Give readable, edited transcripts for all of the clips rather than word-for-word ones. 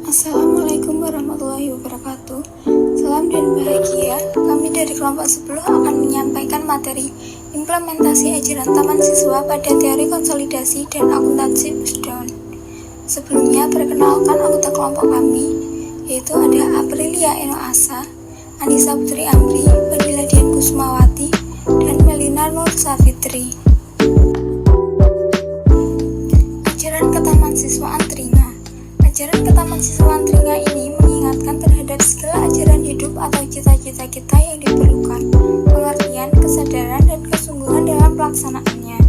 Assalamualaikum warahmatullahi wabarakatuh. Salam dan bahagia. Kami dari kelompok 10 akan menyampaikan materi implementasi ajaran taman siswa pada teori konsolidasi dan akuntansi pushdown. Sebelumnya, perkenalkan anggota kelompok kami, yaitu ada Aprilia Eno Asa, Anissa Putri Amri, Fadila Dian Kusmawati, dan Melina Nur Safitri. Ajaran ketahansiswaan Tringa. Ajaran ketahansiswaan Tringa ini mengingatkan terhadap segala ajaran hidup atau cita-cita kita yang diperlukan, pengertian, kesadaran, dan kesungguhan dalam pelaksanaannya.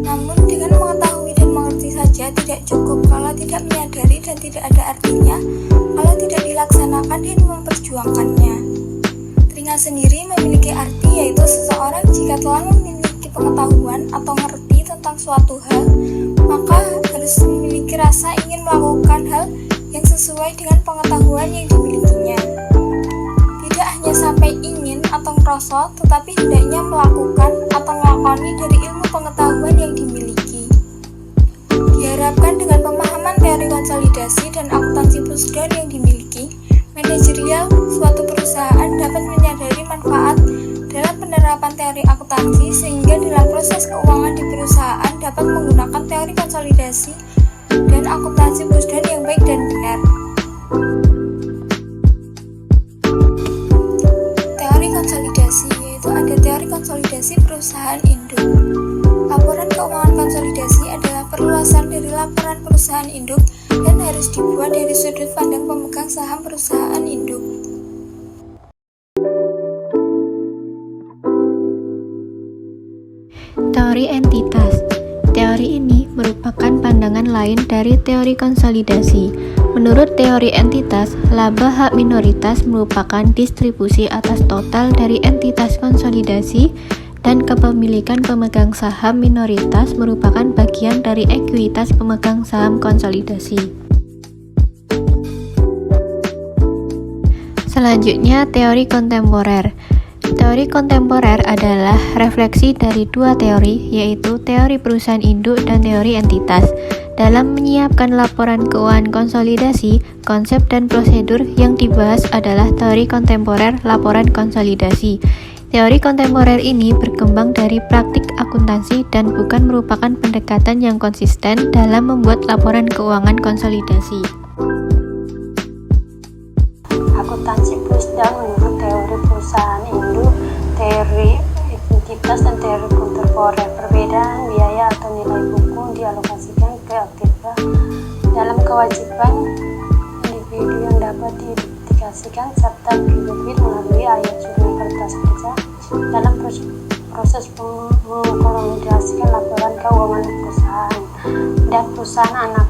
Namun dengan mengetahui dan mengerti saja tidak cukup kalau tidak menyadari dan tidak ada artinya kalau tidak dilaksanakan dan memperjuangkannya. Tringa sendiri memiliki arti yaitu seseorang jika telah memiliki pengetahuan atau mengerti tentang suatu hal, maka harus memiliki rasa ingin melakukan hal yang sesuai dengan pengetahuan yang dimilikinya. Tidak hanya sampai ingin atau ngerasa, tetapi hendaknya melakukan atau melakoni dari ilmu pengetahuan yang dimiliki. Diharapkan dengan pemahaman teori konsolidasi dan akuntansi pushdown yang dimiliki, manajerial suatu perusahaan dapat menyadari manfaat dalam penerapan teori akuntansi sehingga dalam proses keuangan di perusahaan dapat menggunakan teori konsolidasi dan akuntansi pushdown yang baik dan benar. Teori konsolidasi yaitu ada teori konsolidasi perusahaan induk. Laporan keuangan konsolidasi adalah perluasan dari laporan perusahaan induk dan harus dibuat dari sudut pandang pemegang saham perusahaan induk. Teori entitas. Teori ini merupakan pandangan lain dari teori konsolidasi. Menurut teori entitas, laba hak minoritas merupakan distribusi atas total dari entitas konsolidasi dan kepemilikan pemegang saham minoritas merupakan bagian dari ekuitas pemegang saham konsolidasi. Selanjutnya, teori kontemporer. Teori kontemporer adalah refleksi dari dua teori, yaitu teori perusahaan induk dan teori entitas. Dalam menyiapkan laporan keuangan konsolidasi, konsep dan prosedur yang dibahas adalah teori kontemporer laporan konsolidasi. Teori kontemporer ini berkembang dari praktik akuntansi dan bukan merupakan pendekatan yang konsisten dalam membuat laporan keuangan konsolidasi. Akuntansi pushdown menurut teori perusahaan induk, teori entitas, dan teori kontemporer. Perbedaan biaya atau nilai buku dialokasikan ke aktiva dalam kewajiban individu yang dapat diindikasikan serta kredit melalui ayat jurnal kertas kerja dalam proses mengkonsolidasikan laporan keuangan perusahaan dan perusahaan anak.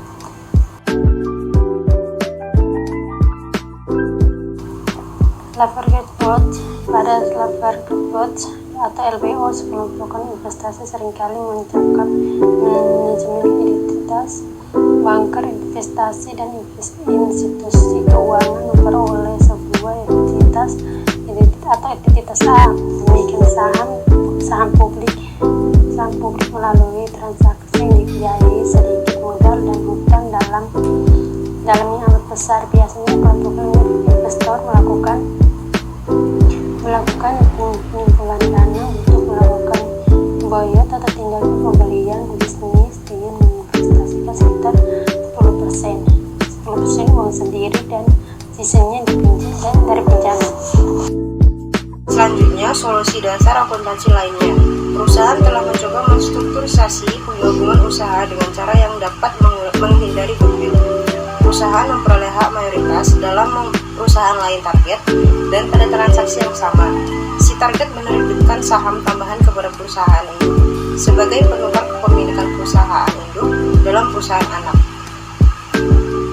Leveraged approach. Pada leveraged approach atau LBO, sebelum melakukan investasi seringkali mencangkap manajemen identitas, banker investasi, dan institusi keuangan memperoleh sebuah identitas atau entitas A, memiliki saham publik melalui transaksi yang dibiayai sedikit modal dan hutang dalamnya amat besar. Biasanya kelompok investor melakukan pengumpulan dana untuk melakukan buyout atau tindakan pembelian bisnis dengan menginvestasikan sekitar 10% uang sendiri dan sisanya dipinjam dari pinjaman. Selanjutnya, solusi dasar akuntansi lainnya. Perusahaan telah mencoba menstrukturisasi penggabungan usaha dengan cara yang dapat menghindari goodwill. Perusahaan memperoleh hak mayoritas dalam perusahaan lain target dan pada transaksi yang sama. Si target menerbitkan saham tambahan kepada perusahaan induk sebagai penukar kepemilikan perusahaan induk dalam perusahaan anak.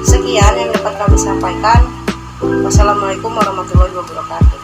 Sekian yang dapat kami sampaikan. Wassalamualaikum warahmatullahi wabarakatuh.